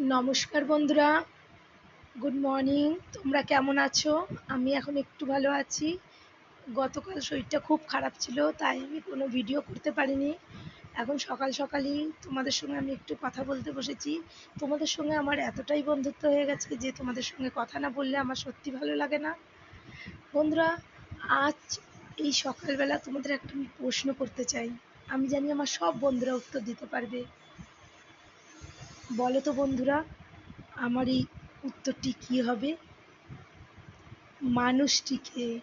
নমস্কার বন্ধুরা, good morning. তোমরা কেমন আছো? আমি এখন একটু ভালো আছি। গতকাল শরীরটা খুব খারাপ ছিল, তাই আমি কোনো ভিডিও করতে পারিনি। এখন সকাল সকালই তোমাদের সঙ্গে আমি একটু কথা বলতে বসেছি। তোমাদের সঙ্গে আমার এতটাই বন্ধুত্ব হয়ে গেছে যে তোমাদের সঙ্গে কথা না বললে আমার সত্যি ভালো লাগে না। বন্ধুরা, আজ এই সকালবেলা তোমাদের একটা আমি প্রশ্ন করতে চাই। আমি জানি আমার সব বন্ধুরা উত্তর দিতে পারবে। বলো তো বন্ধুরা, আমার এই উত্তরটি কী হবে? মানুষটিকে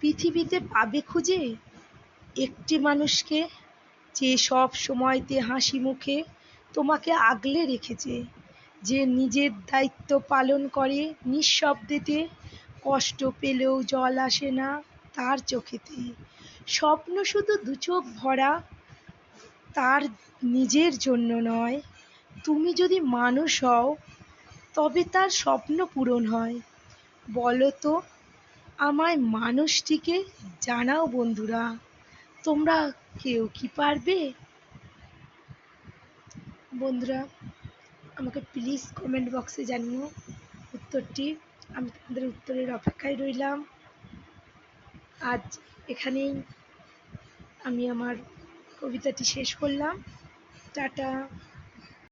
পৃথিবীতে পাবে খুঁজে একটি মানুষকে, যে সব সময়তে হাসি মুখে তোমাকে আগলে রেখেছে, যে নিজের দায়িত্ব পালন করে নিঃশব্দেতে, কষ্ট পেলেও জল আসে না তার চোখেতে, স্বপ্ন শুধু দু চোখ ভরা, তার নিজের জন্য নয়। তুমি যদি মানুষ হও তবে তার স্বপ্ন পূরণ হয়। বলো তো, আমায় মানুষটিকে জানাও বন্ধুরা। তোমরা কেউ কি পারবে? বন্ধুরা, আমাকে প্লিজ কমেন্ট বক্সে জানিও উত্তরটি। আমি তোমাদের উত্তরের অপেক্ষায় রইলাম। আজ এখানেই আমি আমার কবিতাটি শেষ করলাম। টাটা।